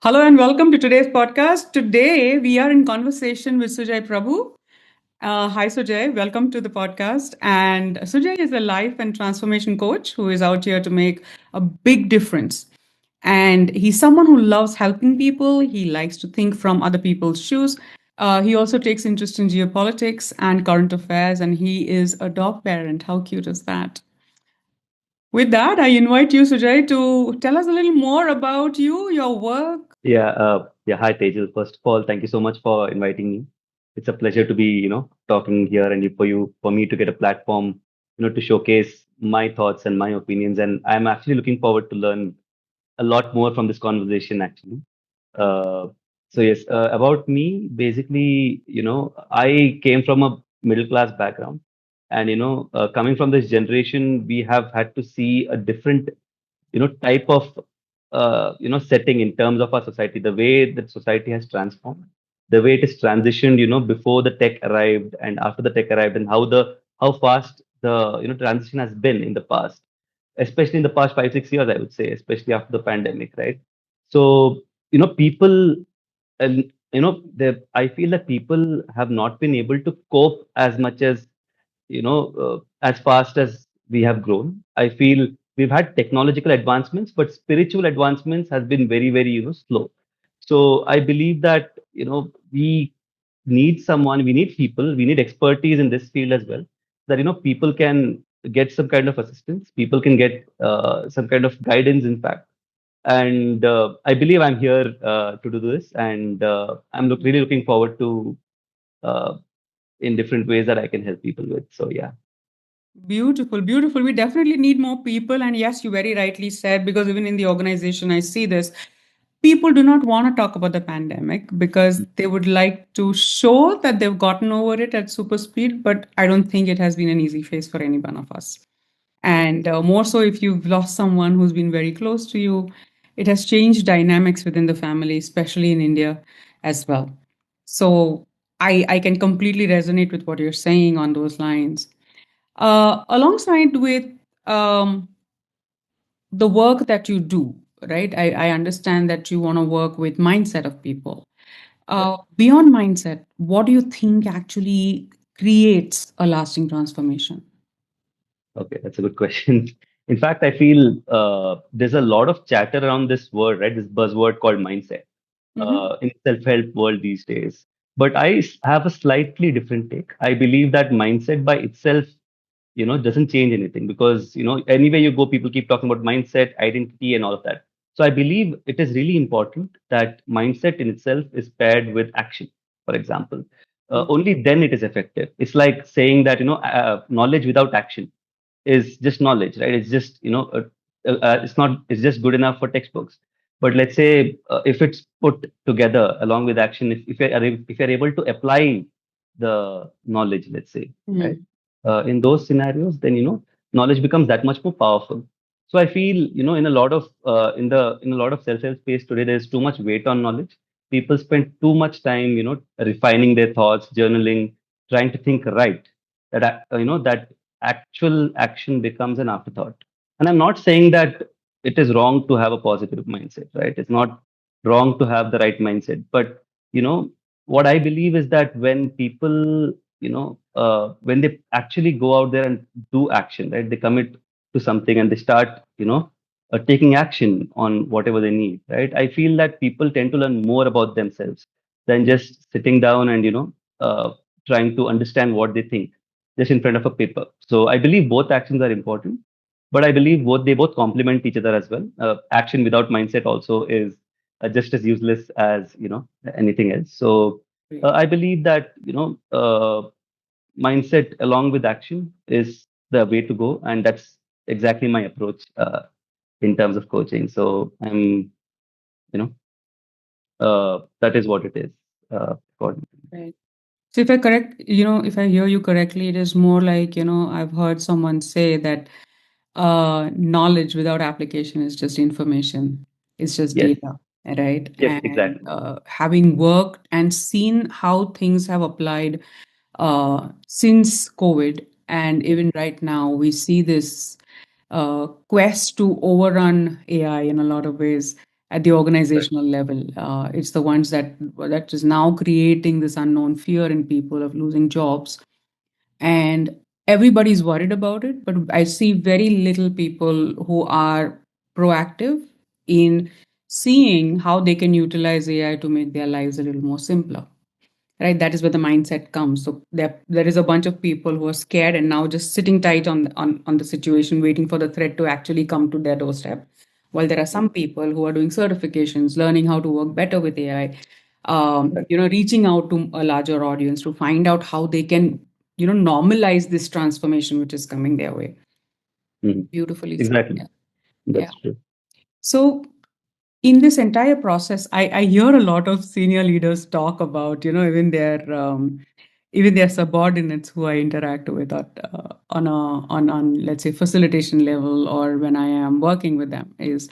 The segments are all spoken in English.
Hello and welcome to today's podcast. Today we are in conversation with Sujay Prabhu. Hi, Sujay. Welcome to the podcast. And Sujay is a life and transformation coach who is out here to make a big difference. And he's someone who loves helping people. He likes to think from other people's shoes. He also takes interest in geopolitics and current affairs. And he is a dog parent. How cute is that? With that, I invite you, Sujay, to tell us a little more about you, your work. Yeah. Hi, Tejal. First of all, thank you so much for inviting me. It's a pleasure to be, talking here and for me to get a platform, to showcase my thoughts and my opinions. And I'm actually looking forward to learn a lot more from this conversation, actually. Uh, so yes, about me, basically, I came from a middle class background, and coming from this generation, we have had to see a different type of setting in terms of our society, the way that society has transformed, the way it is transitioned, before the tech arrived and after the tech arrived, and how fast the transition has been in the past, especially in the past 5 6 years, I would say, especially after the pandemic, right? So people, and I feel that people have not been able to cope as much as as fast as we have grown. I feel we've had technological advancements, but spiritual advancements has been very, very, slow. So I believe that, we need people, we need expertise in this field as well. That, people can get some kind of assistance, people can get some kind of guidance, in fact. And I believe I'm here to do this, and really looking forward to uh, in different ways that I can help people with. So yeah. Beautiful, beautiful. We definitely need more people. And yes, you very rightly said, because even in the organization, I see this. People do not want to talk about the pandemic because they would like to show that they've gotten over it at super speed. But I don't think it has been an easy phase for any one of us. And more so if you've lost someone who's been very close to you, it has changed dynamics within the family, especially in India as well. So I can completely resonate with what you're saying on those lines. Alongside with um, the work that you do, right? I understand that you want to work with mindset of people. Beyond mindset, what do you think actually creates a lasting transformation? Okay, that's a good question. In fact, I feel there's a lot of chatter around this word, right? This buzzword called mindset Mm-hmm. in self-help world these days. But have a slightly different take. I believe that mindset by itself, doesn't change anything because, anywhere you go, people keep talking about mindset, identity, and all of that. So I believe it is really important that mindset in itself is paired with action. For example, only then it is effective. It's like saying that, knowledge without action is just knowledge, right? It's just it's just good enough for textbooks. But let's say if it's put together along with action, if you're able to apply the knowledge, let's say, right, Mm-hmm. in those scenarios, then knowledge becomes that much more powerful. So I feel in a lot of in a lot of self-help space today, there's too much weight on knowledge. People spend too much time refining their thoughts, journaling, trying to think right. That actual action becomes an afterthought. And I'm not saying that it is wrong to have a positive mindset, right? It's not wrong to have the right mindset. But, what I believe is that when people, when they actually go out there and do action, right? They commit to something and they start, taking action on whatever they need, right? I feel that people tend to learn more about themselves than just sitting down and, trying to understand what they think just in front of a paper. So I believe both actions are important, but I believe they both complement each other as well. Action without mindset also is just as useless as anything else. So I believe that mindset along with action is the way to go, and that's exactly my approach in terms of coaching. So I'm you know that is what it is. According to me. Right. So if I correct, if I hear you correctly, it is more like, I've heard someone say that knowledge without application is just information, it's just Yes, data, right? yes, And exactly. having worked and seen how things have applied since COVID, and even right now, we see this quest to overrun AI in a lot of ways. at the Right. organizational level. It's the ones that is now creating this unknown fear in people of losing jobs, and everybody's worried about it. But I see very little people who are proactive in seeing how they can utilize AI to make their lives a little more simpler. Right, that is where the mindset comes. So there is a bunch of people who are scared and now just sitting tight on the situation, waiting for the threat to actually come to their doorstep. While there are some people who are doing certifications, learning how to work better with AI, Right. reaching out to a larger audience to find out how they can, normalize this transformation which is coming their way. Mhm. Beautifully said. Exactly. Yeah. Yeah. That's true. So in this entire process, I hear a lot of senior leaders talk about, even their subordinates who I interact with on let's say facilitation level, or when I am working with them, is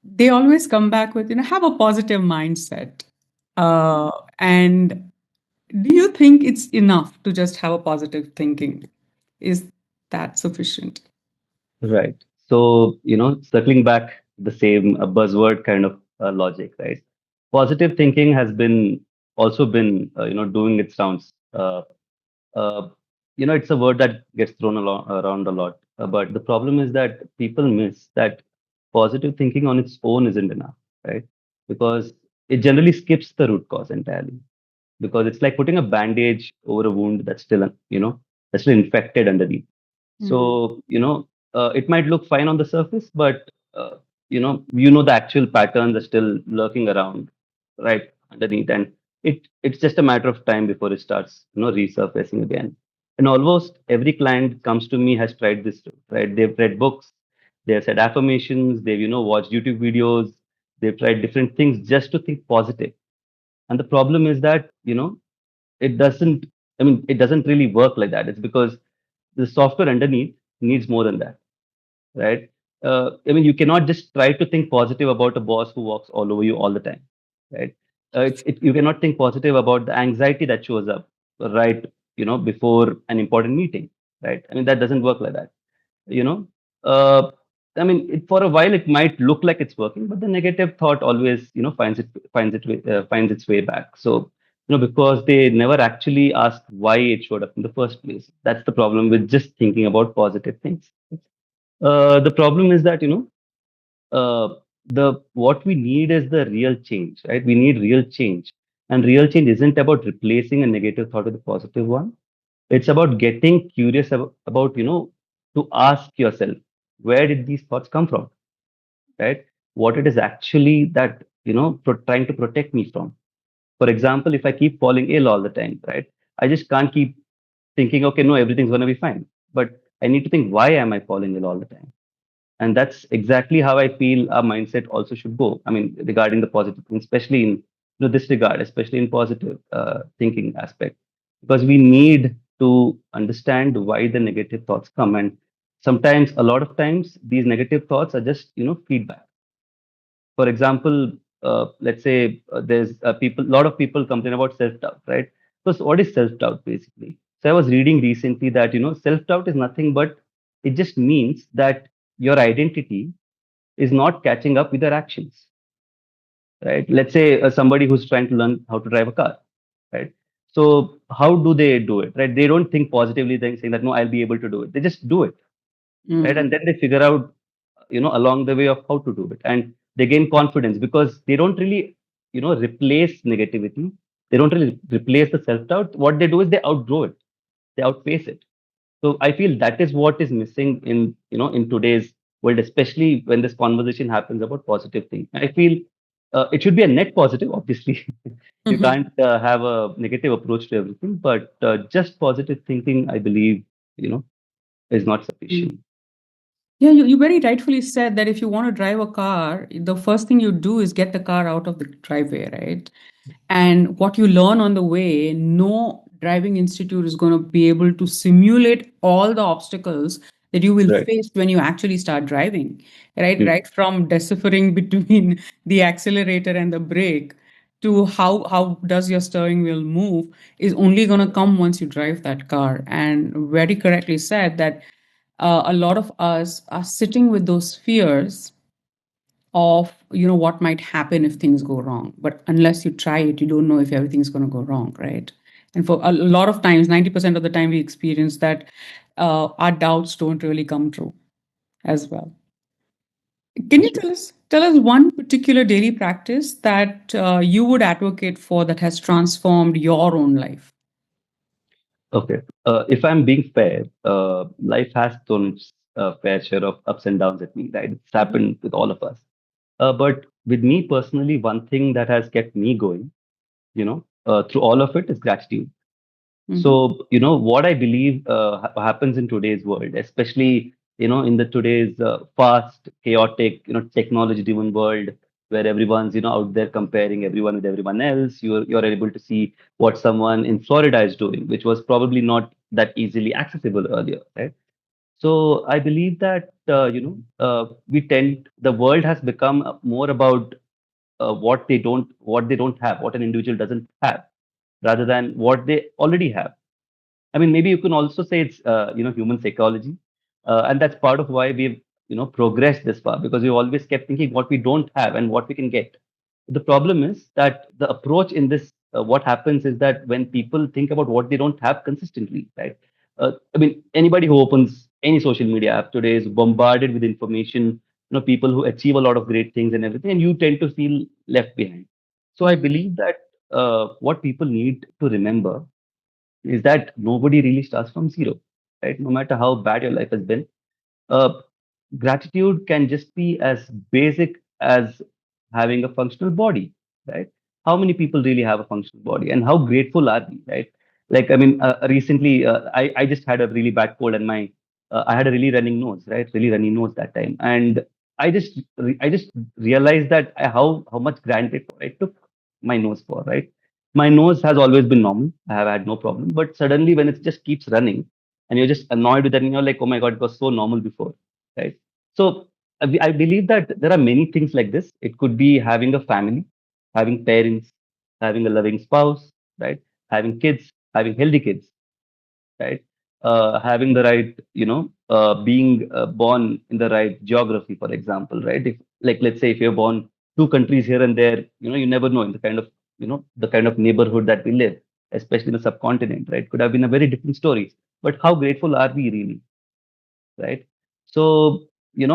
they always come back with, have a positive mindset. And do you think it's enough to just have a positive thinking? Is that sufficient? Right. So, circling back the same buzzword kind of logic, right? Positive thinking has been also been, doing its rounds. Uh, it's a word that gets thrown around a lot. But the problem is that people miss that positive thinking on its own isn't enough, right? Because it generally skips the root cause entirely. Because it's like putting a bandage over a wound that's still, that's still infected underneath. Mm. So, it might look fine on the surface, but the actual patterns are still lurking around right underneath, and it's just a matter of time before it starts, resurfacing again. And almost every client comes to me has tried this too, right? They've read books, they've said affirmations, they've watched YouTube videos, they've tried different things just to think positive. And the problem is that it doesn't. I mean, it doesn't really work like that. It's because the software underneath needs more than that, right? I mean, you cannot just try to think positive about a boss who walks all over you all the time, right? You cannot think positive about the anxiety that shows up right, before an important meeting, right? I mean, that doesn't work like that, you know. Uh, I mean, for a while it might look like it's working, but the negative thought always, finds its way back. So, because they never actually asked why it showed up in the first place. That's the problem with just thinking about positive things. The problem is that the what we need is the real change, right? We need real change, and real change isn't about replacing a negative thought with a positive one. It's about getting curious about to ask yourself, where did these thoughts come from, right? What it is actually that trying to protect me from. For example, if I keep falling ill all the time, right? I just can't keep thinking, okay, no, everything's gonna be fine. But I need to think, why am I falling ill all the time? And that's exactly how I feel our mindset also should go. I mean, regarding the positive thing, especially in this regard, especially in positive thinking aspect, because we need to understand why the negative thoughts come. And sometimes, a lot of times, these negative thoughts are just feedback. For example, let's say there's a lot of people complain about self doubt, right? So what is self doubt basically? So I was reading recently that self doubt is nothing but it just means that your identity is not catching up with their actions, right? Let's say somebody who's trying to learn how to drive a car, right? So how do they do it, right? They don't think positively, then saying that no, I'll be able to do it. They just do it, right? Mm. And then they figure out, along the way of how to do it, and they gain confidence because they don't really, replace negativity. They don't really replace the self doubt. What they do is they outgrow it, they outpace it. So I feel that is what is missing in in today's world, especially when this conversation happens about positive things. I feel it should be a net positive. Obviously, you can't have a negative approach to everything, but just positive thinking, I believe, is not sufficient. Yeah, you very rightfully said that if you want to drive a car, the first thing you do is get the car out of the driveway, right? And what you learn on the way, no driving institute is going to be able to simulate all the obstacles that you will Right. face when you actually start driving, right? Mm. Right from deciphering between the accelerator and the brake to how does your steering wheel move is only going to come once you drive that car. And very correctly said that a lot of us are sitting with those fears of what might happen if things go wrong, but unless you try it, you don't know if everything's going to go wrong, right? And for a lot of times, 90% of the time, we experience that our doubts don't really come true as well. Can you That's right. tell us one particular daily practice that you would advocate for that has transformed your own life? Okay. If I'm being fair, life has thrown its fair share of ups and downs at me, right? It's Mhm. happened with all of us. But with me personally, one thing that has kept me going, through all of it is gratitude. Mhm. So, what I believe happens in today's world, especially, in the today's fast, chaotic, technology-driven world where everyone's, out there comparing everyone with everyone else. You're able to see what someone in Florida is doing, which was probably not that easily accessible earlier, right? So I believe that, the world has become more about what they don't have, what an individual doesn't have, rather than what they already have. I mean, maybe you can also say it's human psychology, and that's part of why we've progressed this far because we've always kept thinking what we don't have and what we can get. The problem is that the approach in this, what happens is that when people think about what they don't have consistently, right? I mean, anybody who opens any social media app today is bombarded with information. People who achieve a lot of great things and everything, and you tend to feel left behind. So I Mhm. believe that what people need to remember is that nobody really starts from zero, right? No matter how bad your life has been, uh, gratitude can just be as basic as having a functional body, right? How many people really have a functional body, and how grateful are we, right? Like, I mean, recently, I just had a really bad cold, and I had a really running nose, right? Really runny nose that time, and I just realized that how much granted I took my nose for, right? My nose has always been normal. I have had no problem, but suddenly when it just keeps running, and you're just annoyed with that, and you're like, oh my god, it was so normal before, right? So I believe that there are many things like this. It could be having a family, having parents, having a loving spouse, right? Having kids, having healthy kids, right? Having the right, being born in the right geography, for example, right? If, like, let's say if you're born two countries here and there, you never know in the kind of, the kind of neighborhood that we live, especially in the subcontinent, right? Could have been a very different story. But how grateful are we really, right? So,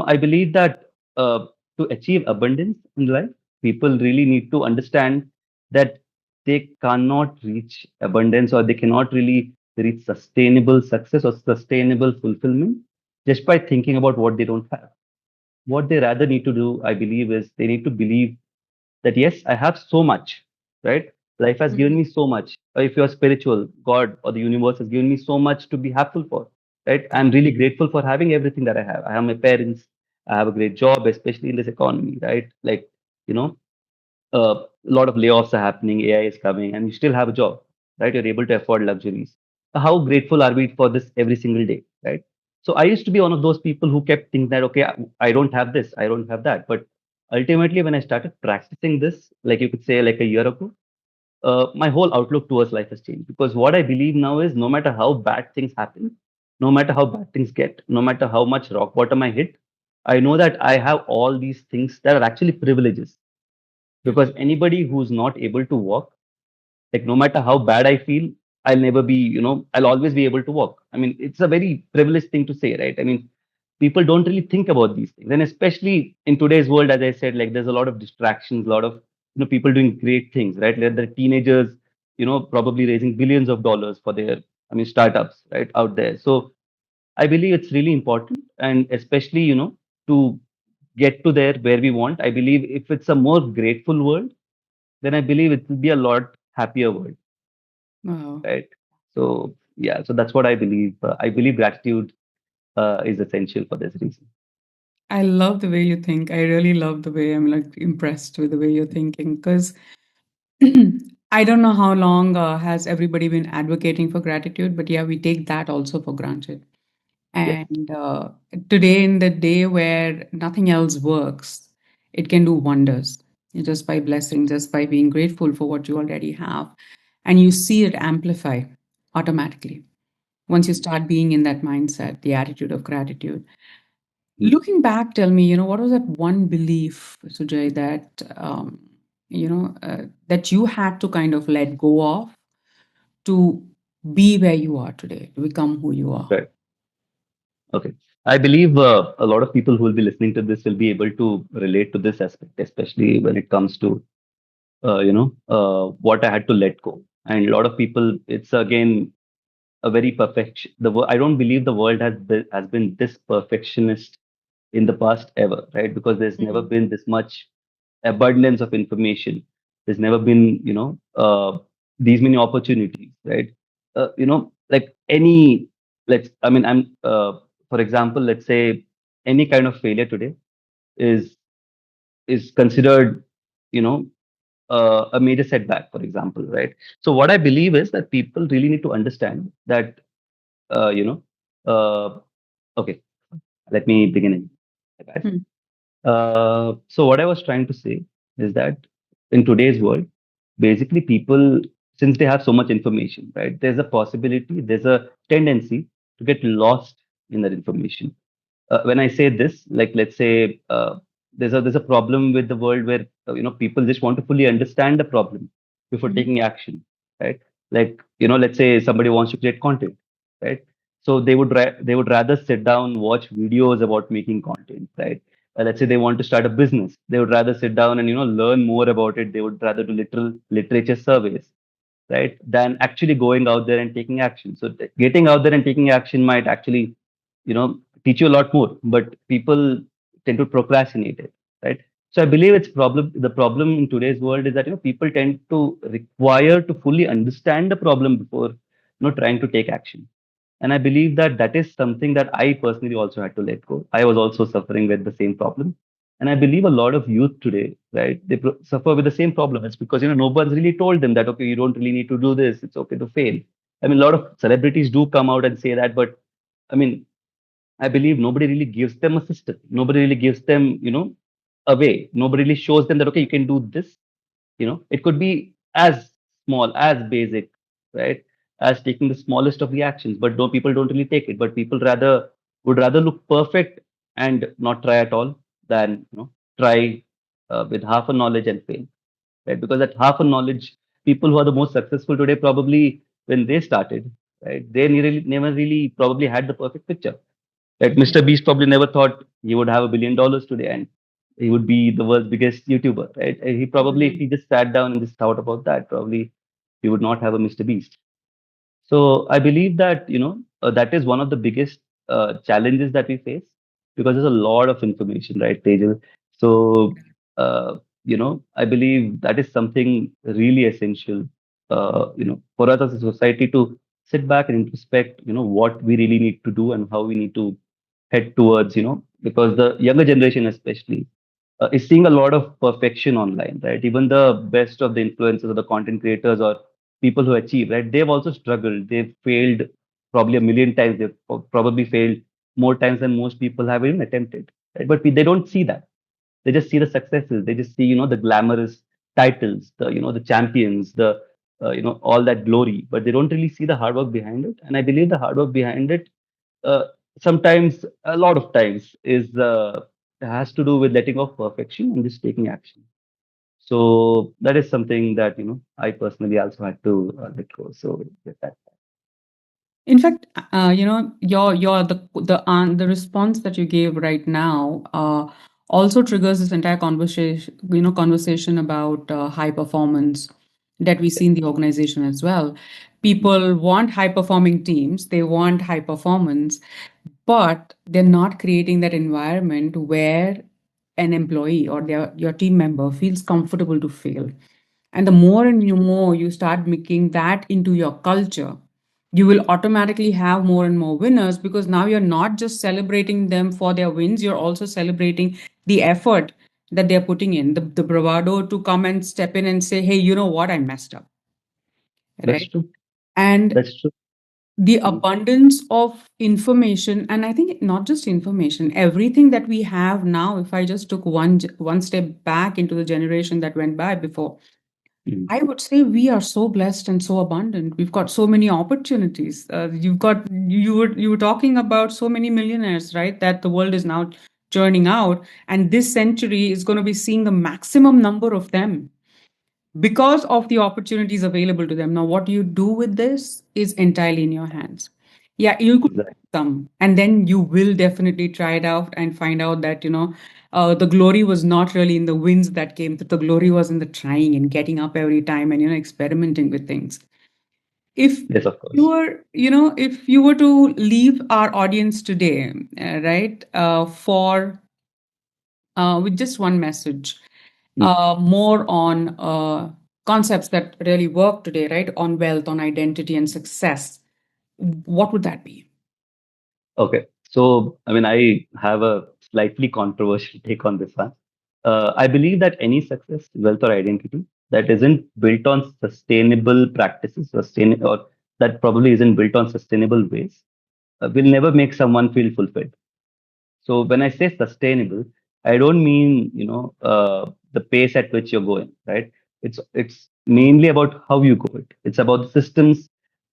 I believe that to achieve abundance in life, people really need to understand that they cannot reach abundance or they cannot really reach sustainable success or sustainable fulfillment just by thinking about what they don't have. What they rather need to do, I believe, is they need to believe that yes, I have so much, right? Life has given Mhm. me so much. Or if you're spiritual, God or the universe has given me so much to be happy for, right? I'm really grateful for having everything that I have. I have my parents. I have a great job, especially in this economy, right? Like, you know, a lot of layoffs are happening, AI is coming, and you still have a job, right? You're able to afford luxuries. How grateful are we for this every single day, right? So I used to be one of those people who kept thinking that, okay, I don't have this, I don't have that. But ultimately, when I started practicing this, like you could say, like a year ago, my whole outlook towards life has changed because what I believe now is no matter how bad things happen, no matter how bad things get, no matter how much rock bottom I hit, I know that I have all these things that are actually privileges because anybody who's not able to walk, like no matter how bad I feel, I'll never be, I'll always be able to walk. I mean, it's a very privileged thing to say, right? I mean, people don't really think about these things, and especially in today's world, as I said, like there's a lot of distractions, a lot of people doing great things, right? Like the teenagers, probably raising billions of dollars for their, I mean, startups, right, out there. So I believe it's really important, and especially, to get to there where we want. I believe if it's a more grateful world, then I believe it will be a lot happier world, Wow. right? So yeah, so that's what I believe. I believe gratitude is essential for this reason. I love the way you think. I really love the way I'm like impressed with the way you're thinking because I don't know how long has everybody been advocating for gratitude, but yeah, we take that also for granted. Yes, And today, in the day where nothing else works, it can do wonders just by blessing, just by being grateful for what you already have. And you see it amplify automatically once you start being in that mindset, the attitude of gratitude. Looking back, tell me, what was that one belief, Sujay, that that you had to kind of let go of to be where you are today, to become who you are? Right. Okay. I believe a lot of people who will be listening to this will be able to relate to this aspect, especially when it comes to what I had to let go. And a lot of people, it's again a very perfection. I don't believe the world has been this perfectionist in the past ever, right? Because there's never Mm, been this much abundance of information. There's never been, these many opportunities, right? Like any, I mean, for example, let's say any kind of failure today is considered, you know, a major setback, for example, right? So what I believe is that people really need to understand that, uh, you know, uh, okay, let me begin again. mm, So what I was trying to say is that in today's world, basically people, since they have so much information, right, there's a possibility, there's a tendency to get lost in that information. When I say this, like let's say there's a problem with the world where people just want to fully understand the problem before mm, taking action, right? Like let's say somebody wants to create content, right? So they would rather sit down, watch videos about making content, right? Let's say they want to start a business, they would rather sit down and learn more about it. They would rather do literal literature surveys, right, than actually going out there and taking action. So getting out there and taking action might actually, teach you a lot more, but people tend to procrastinate it, right? So I believe the problem in today's world is that people tend to require to fully understand the problem before trying to take action. And I believe that that is something that I personally also had to let go. I was also suffering with the same problem. And I believe a lot of youth today, right, they suffer with the same problem. It's because, no one's really told them that, okay, you don't really need to do this. It's okay to fail. I mean, a lot of celebrities do come out and say that, but I mean, I believe nobody really gives them a system. Nobody really gives them, a way. Nobody really shows them that, okay, you can do this. It could be as small, as basic, right, as taking the smallest of the actions. But no, people don't really take it. But people would rather look perfect and not try at all than try with half a knowledge and fail, right? Because that half a knowledge, people who are the most successful today, probably when they started, right, they never really probably had the perfect picture. Like Mr. Beast probably never thought he would have $1 billion today and he would be the world's biggest YouTuber, right? And he probably, if mm. he just sat down and just thought about that, probably he would not have a Mr. Beast. So I believe that that is one of the biggest challenges that we face because there's a lot of information, right, Tejal? So I believe that is something really essential, for us as a society to sit back and introspect, what we really need to do and how we need to head towards, because the younger generation especially is seeing a lot of perfection online, right? Even the best of the influencers or the content creators or people who achieve, right? They've also struggled. They've failed probably a million times. They've probably failed more times than most people have even attempted, right? But they don't see that. They just see the successes. They just see, the glamorous titles, the champions, all that glory. But they don't really see the hard work behind it. And I believe the hard work behind it, uh, sometimes, a lot of times, has to do with letting go of perfection and just taking action. So that is something that I personally also had to let go. So yes, that. In fact, your the response that you gave right now also triggers this entire conversation about high performance that we see in the organization as well. People want high performing teams, they want high performance, but they're not creating that environment where an employee or your team member feels comfortable to fail. And the more and more you start making that into your culture, you will automatically have more and more winners because now you're not just celebrating them for their wins, you're also celebrating the effort that they're putting in, the bravado to come and step in and say, hey, you know what, I messed up, That's right? true. And That's true. the Mhm. abundance of information, and I think not just information, everything that we have now, if I just took one step back into the generation that went by before, Mm. I would say we are so blessed and so abundant. We've got so many opportunities. You were talking about so many millionaires, right? That the world is now churning out, and this century is going to be seeing the maximum number of them because of the opportunities available to them. Now, what you do with this is entirely in your hands. Yeah, you could Exactly. some, and then you will definitely try it out and find out that, the glory was not really in the wins that came through. The glory was in the trying and getting up every time and, experimenting with things. If Yes, of you course. were, if you were to leave our audience today, right, for with just one message, Mm. more on concepts that really work today, right? On wealth, on identity, and success. What would that be? Okay. So, I mean, I have a slightly controversial take on this one. I believe that any success, wealth, or identity that isn't built on sustainable practices, or that probably isn't built on sustainable ways, will never make someone feel fulfilled. So when I say sustainable, I don't mean, the pace at which you're going, right? It's mainly about how you go it. It's about the systems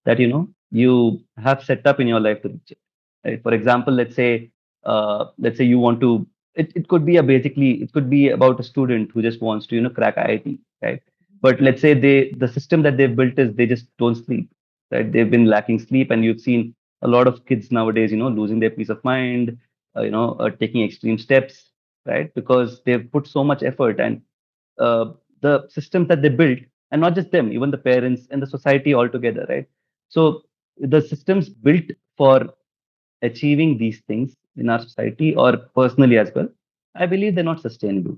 that you have set up in your life to reach it. Right? For example, let's say you want to. It could be it could be about a student who just wants to crack IIT, right? But let's say the system that they've built is they just don't sleep, right? They've been lacking sleep, and you've seen a lot of kids nowadays, losing their peace of mind, taking extreme steps, right? Because they've put so much effort, and uh, the systems that they built, and not just them, even the parents and the society altogether, right? So the systems built for achieving these things in our society or personally as well, I believe they're not sustainable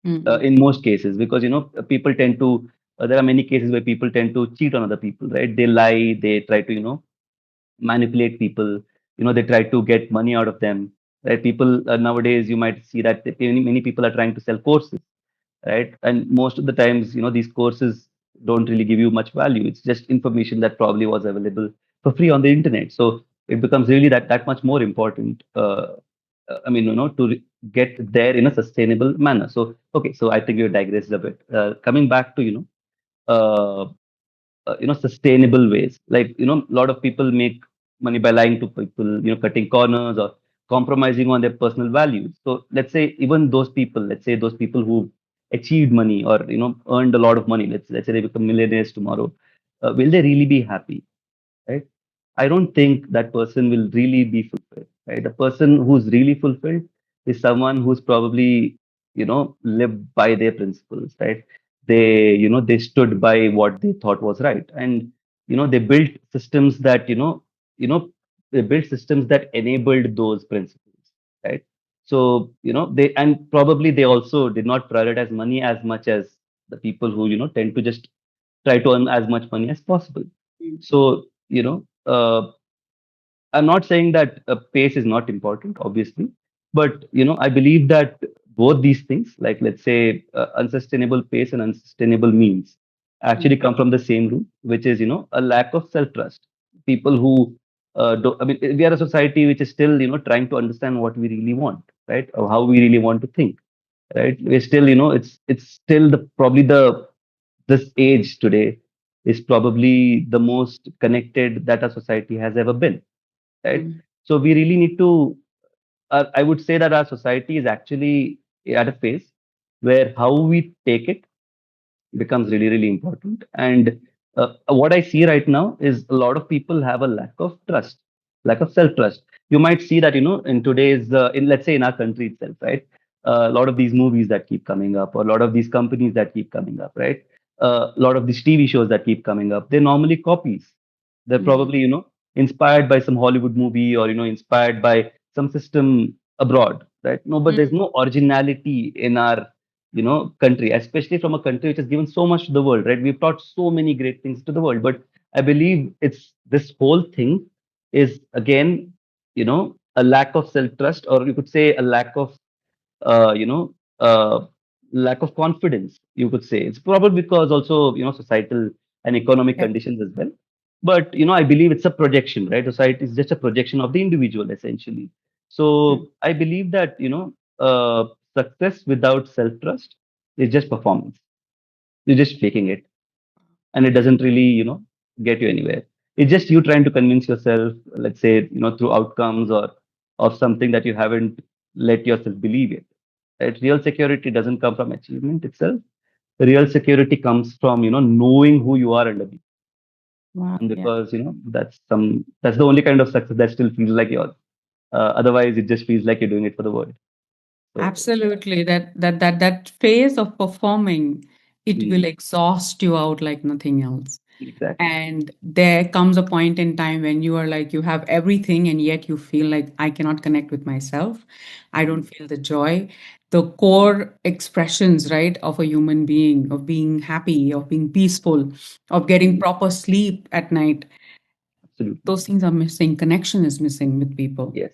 Mm, in most cases, because people tend to. There are many cases where people tend to cheat on other people, right? They lie, they try to manipulate people. They try to get money out of them, right? People nowadays, you might see that many people are trying to sell courses, right? And most of the times, these courses don't really give you much value. It's just information that probably was available for free on the internet. So it becomes really that much more important, I mean, get there in a sustainable manner. So okay, so I think you digressed a bit. Coming back to uh, sustainable ways, like a lot of people make money by lying to people, cutting corners or compromising on their personal values. So let's say those people who achieved money or earned a lot of money, let's say they become millionaires tomorrow, will they really be happy, right? I don't think that person will really be fulfilled, right? A person who's really fulfilled is someone who's probably, lived by their principles, right? They stood by what they thought was right. And, they built systems that, they built systems that enabled those principles, right? So, and probably they also did not prioritize money as much as the people who, tend to just try to earn as much money as possible. mm, So, I'm not saying that pace is not important, obviously, but I believe that both these things, like let's say unsustainable pace and unsustainable means, mm, actually come from the same root, which is a lack of self trust. People who I mean, we are a society which is still trying to understand what we really want, right, or how we really want to think, right? We're still it's still the probably the this age today is probably the most connected that a society has ever been, right? mm, So we really need to. I would say that our society is actually at a phase where how we take it becomes really, really important. And what I see right now is a lot of people have a lack of trust, lack of self trust. You might see that in today's in let's say in our country itself, right? A lot of these movies that keep coming up, or a lot of these companies that keep coming up, right? A lot of these TV shows that keep coming up, they're normally copies. They're mm, probably inspired by some Hollywood movie, or inspired by some system abroad, right? No, but there's mm, no originality in our country, especially from a country which has given so much to the world, right? We've taught so many great things to the world, but I believe it's this whole thing is again a lack of self trust, or you could say a lack of uh, you know uh, lack of confidence, you could say. It's probably because also societal and economic yeah, conditions as well. But I believe it's a projection, right? Society is just a projection of the individual, essentially. mm, So I believe that success without self trust is just performance. You're just faking it, and it doesn't really, get you anywhere. It's just you trying to convince yourself, let's say, through outcomes or of something that you haven't let yourself believe it. Right? Real security doesn't come from achievement itself. Real security comes from, knowing who you are underneath. Wow. And Yeah. because, that's the only kind of success that still feels like yours. Otherwise, it just feels like you're doing it for the world. So, yeah. Absolutely. That phase of performing, it will Mm, exhaust you out like nothing else. exactly. And there comes a point in time when you are like, you have everything, and yet you feel like, I cannot connect with myself. I don't Mm, feel the joy. The core expressions, right, of a human being, of being happy, of being peaceful, of getting mm, proper sleep at night, absolutely. those things are missing. Connection is missing with people. Yes.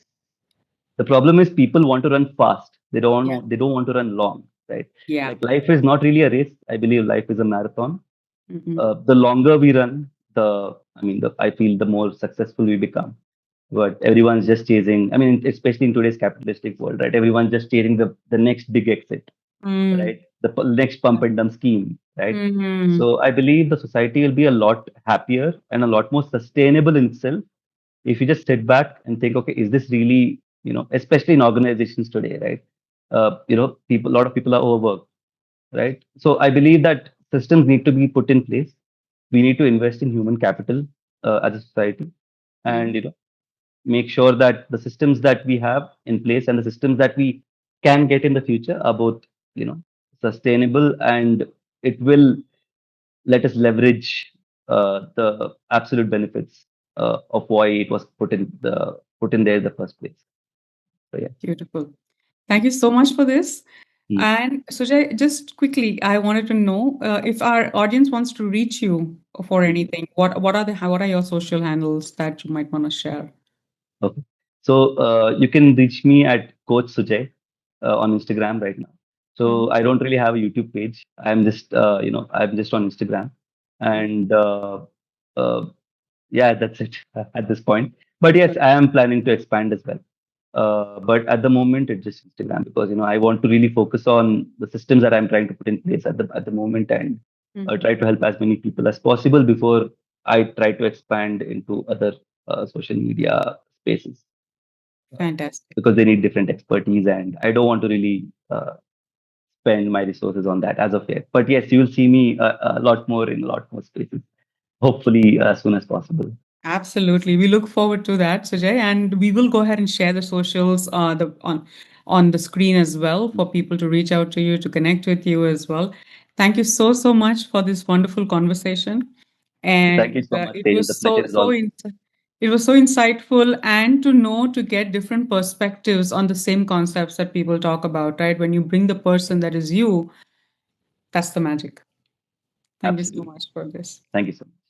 The problem is people want to run fast. Yeah. They don't want to run long, right? Yeah. Like life is not really a race. I believe life is a marathon. Hmm. The longer we run, I feel the more successful we become. But everyone's just chasing. I mean, especially in today's capitalistic world, right? Everyone's just chasing the next big exit, Mm. right? Next pump and dump scheme, right? Hmm. So I believe the society will be a lot happier and a lot more sustainable in itself if you just sit back and think, okay, is this really, especially in organizations today, right? A lot of people are overworked, right? So I believe that systems need to be put in place. We need to invest in human capital as a society, and Hmm. make sure that the systems that we have in place and the systems that we can get in the future are both, sustainable, and it will let us leverage the absolute benefits of why it was put in there in the first place. So yeah. Beautiful. Thank you so much for this. Mm. And Sujay, just quickly, I wanted to know if our audience wants to reach you for Mm. anything. What are your social handles that you might want to share? Okay. So you can reach me at Coach Sujay on Instagram right now. So Mhm, I don't really have a YouTube page. I'm just on Instagram, mhm. and uh, yeah, that's it at this point. But yes, Good. I am planning to expand as well. But at the moment, it's just Instagram because I want to really focus on the systems that I'm trying to put in place at the moment, and Mhm. try to help as many people as possible before I try to expand into other social media spaces, uh, Fantastic. because they need different expertise, and I don't want to really spend my resources on that as of yet. But yes, you will see me a lot more in a lot more spaces, hopefully as soon as possible. Absolutely. We look forward to that, Sujay, and we will go ahead and share the socials on the screen as well for people to reach out to you, to connect with you as well. Thank you so much for this wonderful conversation. Thank you And so much, it Tejal. was The pleasure is all mine. it was so insightful, and to know, to get different perspectives on the same concepts that people talk about, right? When you bring the person that is you, that's the magic. Thank you so Absolutely. much for this. Thank you so much.